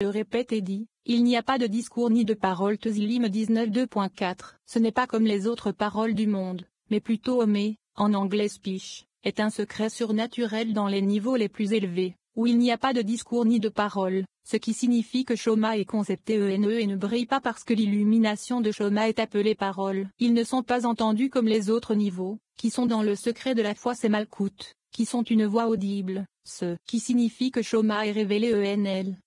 le répète et dit, il n'y a pas de discours ni de paroles Tezillim 19 2.4. Ce n'est pas comme les autres paroles du monde, mais plutôt Homé, en anglais speech, est un secret surnaturel dans les niveaux les plus élevés, où il n'y a pas de discours ni de paroles, ce qui signifie que Shoma est concepté et ne brille pas parce que l'illumination de Shoma est appelée parole. Ils ne sont pas entendus comme les autres niveaux, qui sont dans le secret de la foi c'est Malkout, qui sont une voix audible, ce qui signifie que Shoma est révélé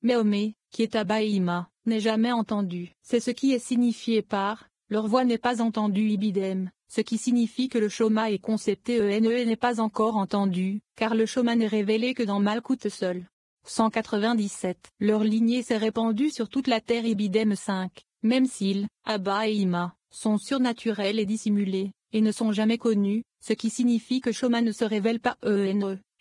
mais Homé, qui est Abba et Ima, n'est jamais entendu. C'est ce qui est signifié par, leur voix n'est pas entendue Ibidem, ce qui signifie que le Shoma est concepté et n'est pas encore entendu, car le Shoma n'est révélé que dans Malkout seul. 197. Leur lignée s'est répandue sur toute la terre Ibidem 5, même s'ils, Abba et Ima, sont surnaturels et dissimulés, et ne sont jamais connus, ce qui signifie que Shoma ne se révèle pas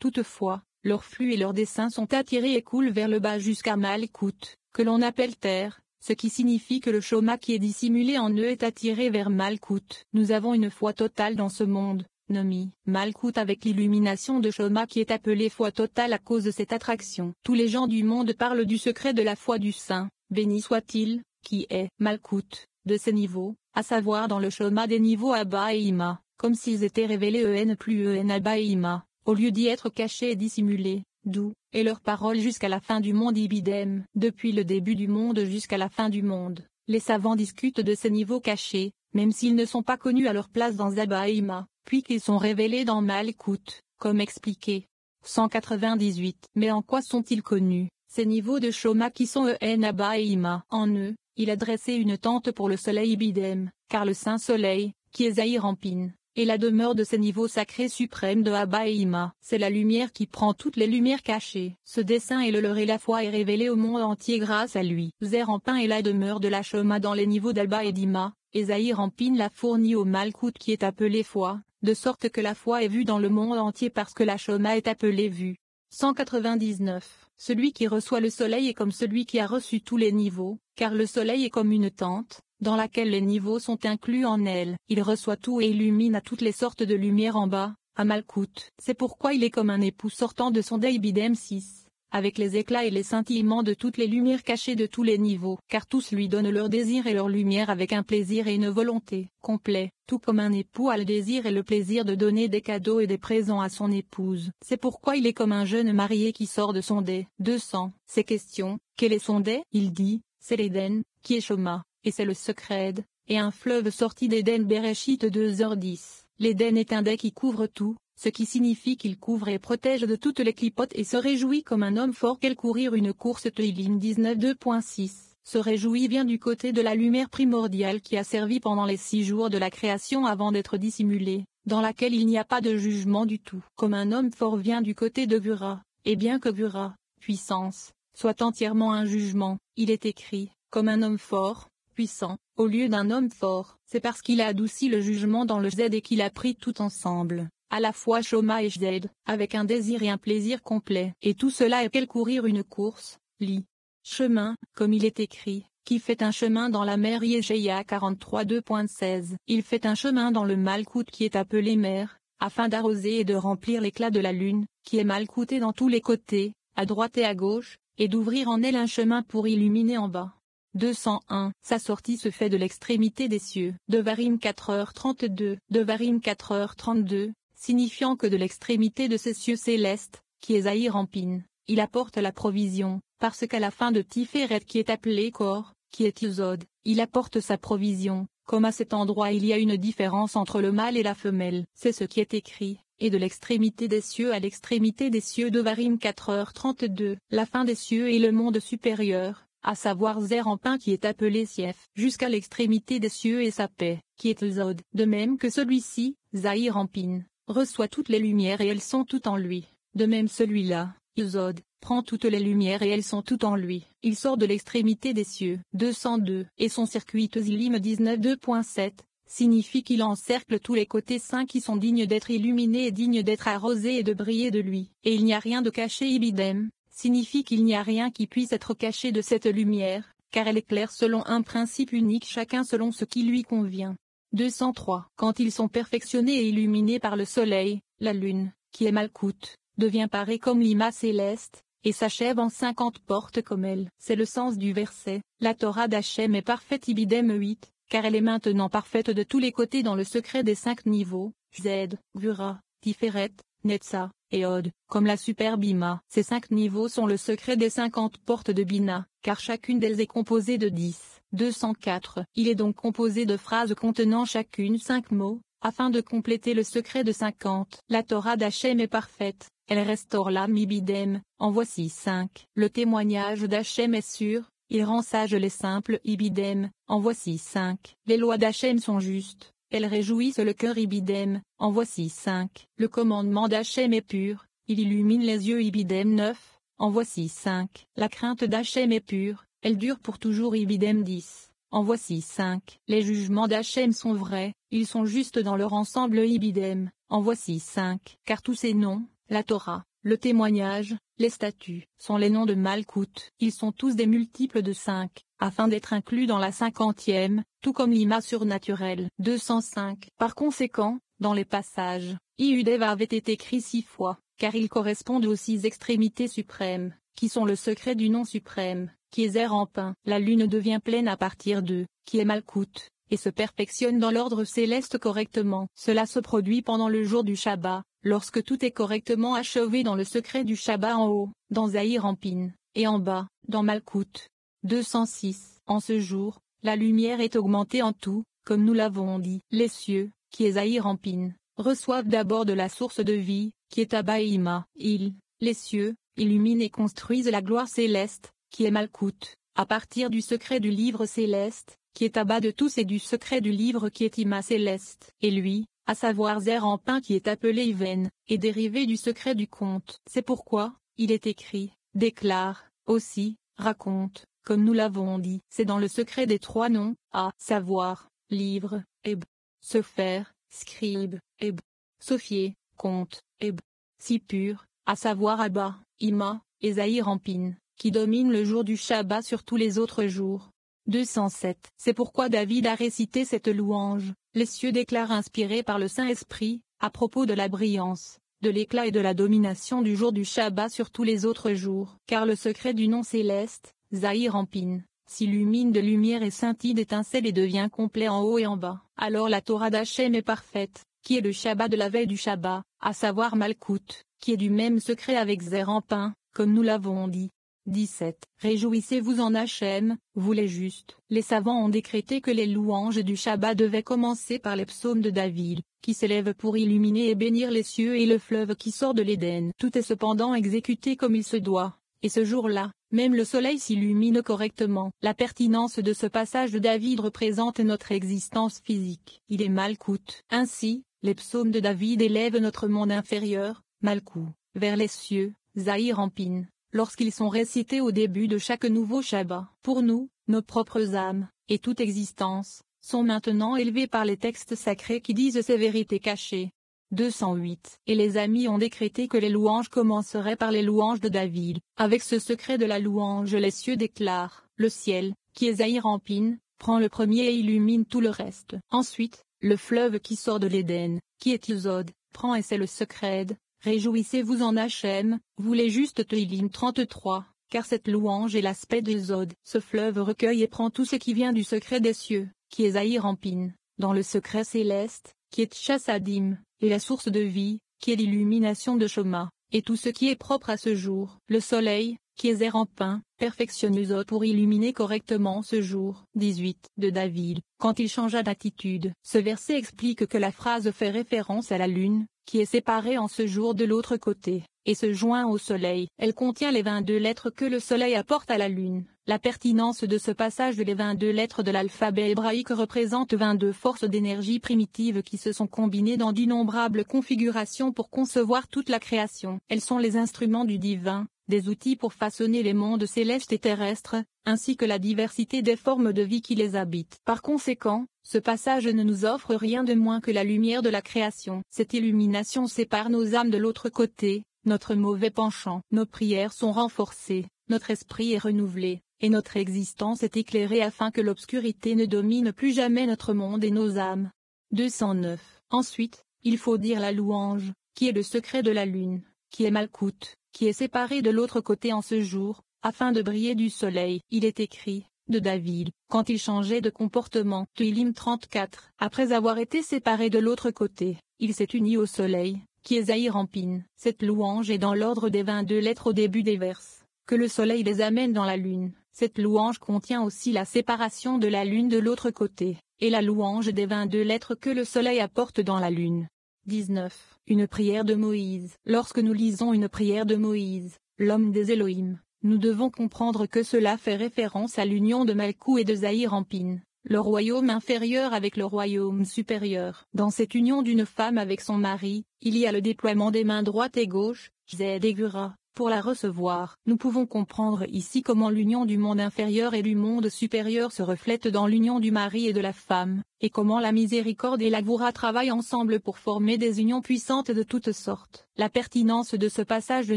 toutefois, leurs flux et leurs desseins sont attirés et coulent vers le bas jusqu'à Malkout, que l'on appelle terre, ce qui signifie que le Shoma qui est dissimulé en eux est attiré vers Malkout. Nous avons une foi totale dans ce monde, nommé Malkout avec l'illumination de Shoma qui est appelée foi totale à cause de cette attraction. Tous les gens du monde parlent du secret de la foi du Saint, béni soit-il, qui est Malkout, de ces niveaux, à savoir dans le Shoma des niveaux Abba et Ima, comme s'ils étaient révélés plus Abba et Ima, au lieu d'y être cachés et dissimulés, d'où est leur parole jusqu'à la fin du monde Ibidem. Depuis le début du monde jusqu'à la fin du monde, les savants discutent de ces niveaux cachés, même s'ils ne sont pas connus à leur place dans Abba et Ima, puis qu'ils sont révélés dans Malkout, comme expliqué. 198. Mais en quoi sont-ils connus, ces niveaux de Shoma qui sont Abba et Ima? En eux, il a dressé une tente pour le soleil Ibidem, car le saint soleil, qui est Zahir Ampin, et la demeure de ces niveaux sacrés suprêmes de Abba et Ima. C'est la lumière qui prend toutes les lumières cachées. Ce dessein et le leur et la foi est révélé au monde entier grâce à lui. Zahir Ampin est la demeure de la Shoma dans les niveaux d'Abba et d'Ima, et Zahir Ampin l'a fourni au Malkout qui est appelé foi, de sorte que la foi est vue dans le monde entier parce que la Shoma est appelée vue. 199. Celui qui reçoit le soleil est comme celui qui a reçu tous les niveaux, car le soleil est comme une tente, dans laquelle les niveaux sont inclus en elle. Il reçoit tout et illumine à toutes les sortes de lumière en bas, à Malkout. C'est pourquoi il est comme un époux sortant de son Ibidem 6, avec les éclats et les scintillements de toutes les lumières cachées de tous les niveaux, car tous lui donnent leur désir et leur lumière avec un plaisir et une volonté complet, tout comme un époux a le désir et le plaisir de donner des cadeaux et des présents à son épouse. C'est pourquoi il est comme un jeune marié qui sort de son dé. 200. Ces questions, quel est son dé? Il dit, c'est l'Éden, qui est Shoma, et c'est le secret, et un fleuve sorti d'Éden Bereshit 2h10. L'Éden est un dé qui couvre tout, ce qui signifie qu'il couvre et protège de toutes les clipotes et se réjouit comme un homme fort qu'elle courir une course Teilim 19 2.6. Se réjouit vient du côté de la lumière primordiale qui a servi pendant les 6 jours de la création avant d'être dissimulée, dans laquelle il n'y a pas de jugement du tout. Comme un homme fort vient du côté de Gura, et bien que Gura, puissance, soit entièrement un jugement, il est écrit, comme un homme fort, puissant, au lieu d'un homme fort. C'est parce qu'il a adouci le jugement dans le Z et qu'il a pris tout ensemble, à la fois Shoma et Z, avec un désir et un plaisir complet. Et tout cela est qu'elle courir une course, lit. Chemin, comme il est écrit, qui fait un chemin dans la mer Yeshéia 43 2.16. Il fait un chemin dans le Malkout qui est appelé mer, afin d'arroser et de remplir l'éclat de la lune, qui est Malkouté dans tous les côtés, à droite et à gauche, et d'ouvrir en elle un chemin pour illuminer en bas. 201. Sa sortie se fait de l'extrémité des cieux. Devarim 4h32. Devarim 4h32, signifiant que de l'extrémité de ces cieux célestes, qui est Zahir Ampin, il apporte la provision, parce qu'à la fin de Tiferet qui est appelé Kor, qui est Yuzod, il apporte sa provision, comme à cet endroit il y a une différence entre le mâle et la femelle. C'est ce qui est écrit, et de l'extrémité des cieux à l'extrémité des cieux Devarim 4h32. La fin des cieux et le monde supérieur, à savoir Zer Ampin qui est appelé Sief, jusqu'à l'extrémité des cieux et sa paix, qui est Zod. De même que celui-ci, Zahir Ampin, reçoit toutes les lumières et elles sont toutes en lui. De même celui-là, Zod, prend toutes les lumières et elles sont toutes en lui. Il sort de l'extrémité des cieux. 202. Et son circuit Tezillim 19 2.7, signifie qu'il encercle tous les côtés saints qui sont dignes d'être illuminés et dignes d'être arrosés et de briller de lui. Et il n'y a rien de caché Ibidem, signifie qu'il n'y a rien qui puisse être caché de cette lumière, car elle éclaire selon un principe unique chacun selon ce qui lui convient. 203. Quand ils sont perfectionnés et illuminés par le soleil, la lune, qui est Malkout, devient pareil comme l'ima céleste, et s'achève en 50 portes comme elle. C'est le sens du verset, la Torah d'Hachem est parfaite ibidem 8, car elle est maintenant parfaite de tous les côtés dans le secret des 5 niveaux, Z, Gvura, Tiferet, Netza, et Od, comme la superbe Bima. Ces 5 niveaux sont le secret des 50 portes de Bina, car chacune d'elles est composée de 10. 204. Il est donc composé de phrases contenant chacune 5 mots, afin de compléter le secret de 50. La Torah d'Hachem est parfaite, elle restaure l'âme ibidem, en voici 5. Le témoignage d'Hachem est sûr, il rend sages les simples ibidem, en voici 5. Les lois d'Hachem sont justes, elles réjouissent le cœur ibidem, en voici 5. Le commandement d'Hachem est pur, il illumine les yeux ibidem 9, en voici 5. La crainte d'Hachem est pure, elle dure pour toujours ibidem 10, en voici 5. Les jugements d'Hachem sont vrais, ils sont justes dans leur ensemble ibidem, en voici 5. Car tous ces noms, la Torah, le témoignage, les statuts, sont les noms de Malkout. Ils sont tous des multiples de 5, afin d'être inclus dans la 50e, tout comme l'ima surnaturel. 205. Par conséquent, dans les passages, Iudev avait été écrit 6 fois, car ils correspondent aux 6 extrémités suprêmes, qui sont le secret du nom suprême, qui est Zer en pain. La lune devient pleine à partir de, qui est Malkout, et se perfectionne dans l'ordre céleste correctement. Cela se produit pendant le jour du Shabbat, lorsque tout est correctement achevé dans le secret du Shabbat en haut, dans Zahir en Pin, et en bas, dans Malkout. 206. En ce jour, la lumière est augmentée en tout, comme nous l'avons dit. Les cieux, qui est Zahir en Pin, reçoivent d'abord de la source de vie, qui est Abba et Ima. Ils, les cieux, illuminent et construisent la gloire céleste, qui est Malkout, à partir du secret du livre céleste, qui est Abba de tous et du secret du livre qui est Ima céleste. Et lui, à savoir Zer en pain qui est appelé Iven, est dérivé du secret du conte. C'est pourquoi, il est écrit, déclare, aussi, raconte, comme nous l'avons dit. C'est dans le secret des 3 noms, à savoir, livre, Eb, Sefer, scribe, Eb, Sophier, conte, Eb, si pur, à savoir Abba, Ima, et Zahir en Pin, qui domine le jour du Shabbat sur tous les autres jours. 207. C'est pourquoi David a récité cette louange. Les cieux déclarent inspirés par le Saint-Esprit, à propos de la brillance, de l'éclat et de la domination du jour du Shabbat sur tous les autres jours. Car le secret du nom céleste, Zahir en Pin, s'illumine de lumière et scintille d'étincelles et devient complet en haut et en bas. Alors la Torah d'Hachem est parfaite, qui est le Shabbat de la veille du Shabbat, à savoir Malkout, qui est du même secret avec Zer en pain, comme nous l'avons dit. 17. Réjouissez-vous en Hachem, vous les justes. Les savants ont décrété que les louanges du Shabbat devaient commencer par les psaumes de David, qui s'élèvent pour illuminer et bénir les cieux et le fleuve qui sort de l'Éden. Tout est cependant exécuté comme il se doit, et ce jour-là, même le soleil s'illumine correctement. La pertinence de ce passage de David représente notre existence physique. Il est Malkout. Ainsi, les psaumes de David élèvent notre monde inférieur, Malkout, vers les cieux, Zahir en Pin, lorsqu'ils sont récités au début de chaque nouveau Shabbat. Pour nous, nos propres âmes, et toute existence, sont maintenant élevées par les textes sacrés qui disent ces vérités cachées. 208. Et les amis ont décrété que les louanges commenceraient par les louanges de David. Avec ce secret de la louange, les cieux déclarent, le ciel, qui est Zahir en Pin, prend le premier et illumine tout le reste. Ensuite, le fleuve qui sort de l'Éden, qui est Yesod, prend et c'est le secret. Réjouissez-vous en Hachem, vous les justes. Teilim 33, car cette louange est l'aspect de Zod. Ce fleuve recueille et prend tout ce qui vient du secret des cieux, qui est Zahir en Pin, dans le secret céleste, qui est Chassadim, et la source de vie, qui est l'illumination de Shoma, et tout ce qui est propre à ce jour. Le soleil, qui est Zer en pain, perfectionne Zod pour illuminer correctement ce jour. 18. De David, quand il changea d'attitude. Ce verset explique que la phrase fait référence à la lune, qui est séparée en ce jour de l'autre côté, et se joint au soleil. Elle contient les 22 lettres que le soleil apporte à la lune. La pertinence de ce passage de les 22 lettres de l'alphabet hébraïque représente 22 forces d'énergie primitives qui se sont combinées dans d'innombrables configurations pour concevoir toute la création. Elles sont les instruments du divin, des outils pour façonner les mondes célestes et terrestres, ainsi que la diversité des formes de vie qui les habitent. Par conséquent, ce passage ne nous offre rien de moins que la lumière de la création. Cette illumination sépare nos âmes de l'autre côté, notre mauvais penchant. Nos prières sont renforcées, notre esprit est renouvelé, et notre existence est éclairée afin que l'obscurité ne domine plus jamais notre monde et nos âmes. 209. Ensuite, il faut dire la louange, qui est le secret de la lune, qui est Malkout, qui est séparé de l'autre côté en ce jour, afin de briller du soleil. Il est écrit, de David, quand il changeait de comportement. Télim 34. Après avoir été séparé de l'autre côté, il s'est uni au soleil, qui est Zahir-Ampin. Cette louange est dans l'ordre des 22 lettres au début des vers. Que le soleil les amène dans la lune. Cette louange contient aussi la séparation de la lune de l'autre côté, et la louange des 22 lettres que le soleil apporte dans la lune. 19. Une prière de Moïse. Lorsque nous lisons une prière de Moïse, l'homme des Élohim, nous devons comprendre que cela fait référence à l'union de Malkou et de Zahir-Ampin, le royaume inférieur avec le royaume supérieur. Dans cette union d'une femme avec son mari, il y a le déploiement des mains droite et gauche, Zed et Gura, pour la recevoir. Nous pouvons comprendre ici comment l'union du monde inférieur et du monde supérieur se reflète dans l'union du mari et de la femme, et comment la miséricorde et la Gvura travaillent ensemble pour former des unions puissantes de toutes sortes. La pertinence de ce passage de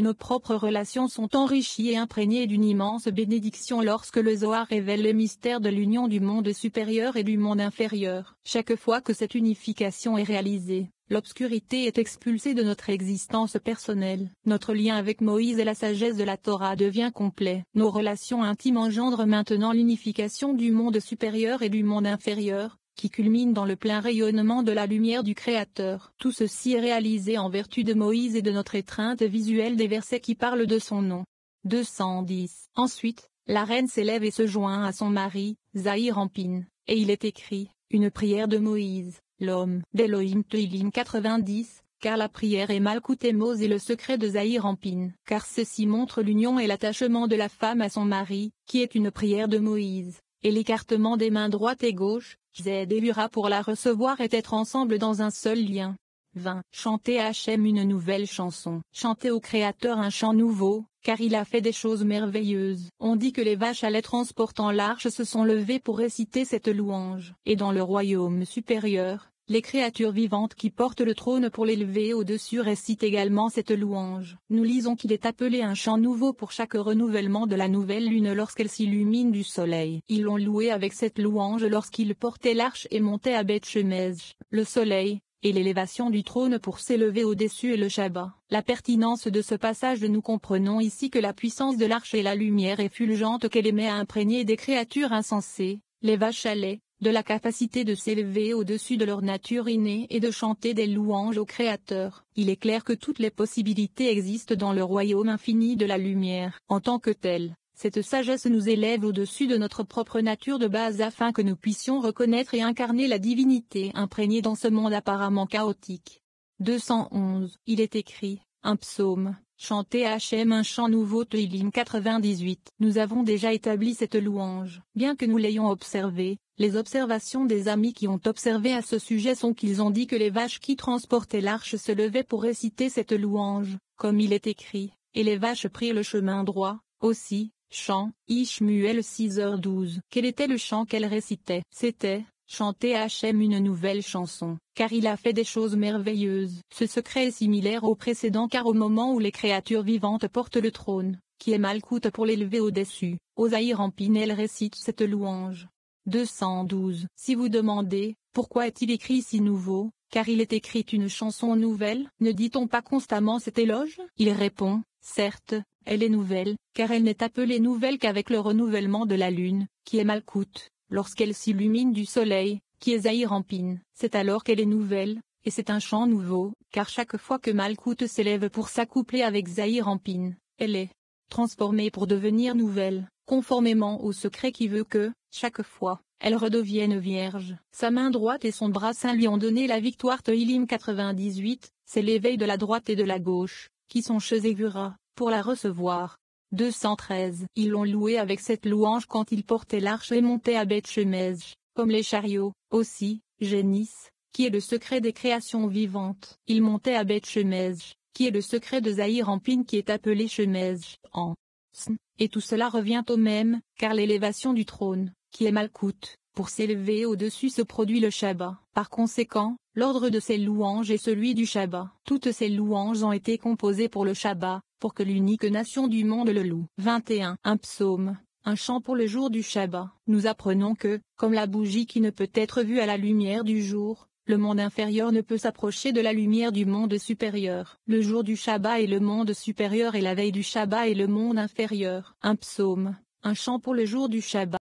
nos propres relations sont enrichies et imprégnées d'une immense bénédiction lorsque le Zohar révèle les mystères de l'union du monde supérieur et du monde inférieur. Chaque fois que cette unification est réalisée, l'obscurité est expulsée de notre existence personnelle. Notre lien avec Moïse et la sagesse de la Torah devient complet. Nos relations intimes engendrent maintenant l'unification du monde supérieur et du monde inférieur, qui culmine dans le plein rayonnement de la lumière du Créateur. Tout ceci est réalisé en vertu de Moïse et de notre étreinte visuelle des versets qui parlent de son nom. 210. Ensuite, la reine s'élève et se joint à son mari, Zahir-Ampin, et il est écrit, une prière de Moïse, l'homme d'Elohim. Télim 90, car la prière est Malkout Mose et le secret de Zahir-Ampin. Car ceci montre l'union et l'attachement de la femme à son mari, qui est une prière de Moïse, et l'écartement des mains droite et gauche, Zed et Gura pour la recevoir et être ensemble dans un seul lien. 20. Chantez à Hachem une nouvelle chanson. Chantez au Créateur un chant nouveau, car il a fait des choses merveilleuses. On dit que les vaches à lait transportant l'arche se sont levées pour réciter cette louange. Et dans le royaume supérieur, les créatures vivantes qui portent le trône pour l'élever au-dessus récitent également cette louange. Nous lisons qu'il est appelé un chant nouveau pour chaque renouvellement de la nouvelle lune lorsqu'elle s'illumine du soleil. Ils l'ont loué avec cette louange lorsqu'ils portaient l'arche et montaient à Beth-Shemesh, le soleil, et l'élévation du trône pour s'élever au-dessus et le Shabbat. La pertinence de ce passage nous comprenons ici que la puissance de l'arche et la lumière effulgente qu'elle émet a imprégné des créatures insensées, les vaches à lait, de la capacité de s'élever au-dessus de leur nature innée et de chanter des louanges au Créateur. Il est clair que toutes les possibilités existent dans le royaume infini de la lumière. En tant que tel, cette sagesse nous élève au-dessus de notre propre nature de base afin que nous puissions reconnaître et incarner la divinité imprégnée dans ce monde apparemment chaotique. 211. Il est écrit, un psaume. Chantez à Hachem un chant nouveau. Télim 98. Nous avons déjà établi cette louange. Bien que nous l'ayons observé, les observations des amis qui ont observé à ce sujet sont qu'ils ont dit que les vaches qui transportaient l'arche se levaient pour réciter cette louange, comme il est écrit, et les vaches prirent le chemin droit. Aussi, chant, Ishmuel 6h12. Quel était le chant qu'elle récitait? C'était, chantez à Hachem une nouvelle chanson, car il a fait des choses merveilleuses. Ce secret est similaire au précédent car au moment où les créatures vivantes portent le trône, qui est Malkout pour l'élever au-dessus, aux Zahir-Ampin elle récite cette louange. 212. Si vous demandez, pourquoi est-il écrit si nouveau, car il est écrit une chanson nouvelle, ne dit-on pas constamment cet éloge? Il répond, certes, elle est nouvelle, car elle n'est appelée nouvelle qu'avec le renouvellement de la lune, qui est Malkout, lorsqu'elle s'illumine du soleil, qui est Zahir-Ampin. C'est alors qu'elle est nouvelle, et c'est un chant nouveau, car chaque fois que Malkout s'élève pour s'accoupler avec Zahir-Ampin, elle est transformée pour devenir nouvelle, conformément au secret qui veut que, chaque fois, elle redevienne vierge. Sa main droite et son bras saint lui ont donné la victoire. Télim 98, c'est l'éveil de la droite et de la gauche, qui sont chez Gvura, pour la recevoir. 213. Ils l'ont loué avec cette louange quand ils portaient l'arche et montaient à Beth-Shemesh, comme les chariots. Aussi, Génis, qui est le secret des créations vivantes. Ils montaient à Beth-Shemesh, qui est le secret de Zahir-Ampin qui est appelé Shemesh, en Sn. Et tout cela revient au même, car l'élévation du trône, qui est Malkout, pour s'élever au-dessus se produit le Shabbat. Par conséquent, l'ordre de ces louanges est celui du Shabbat. Toutes ces louanges ont été composées pour le Shabbat, pour que l'unique nation du monde le loue. 21. Un psaume, un chant pour le jour du Shabbat. Nous apprenons que, comme la bougie qui ne peut être vue à la lumière du jour, le monde inférieur ne peut s'approcher de la lumière du monde supérieur. Le jour du Shabbat est le monde supérieur et la veille du Shabbat est le monde inférieur. Un psaume, un chant pour le jour du Shabbat.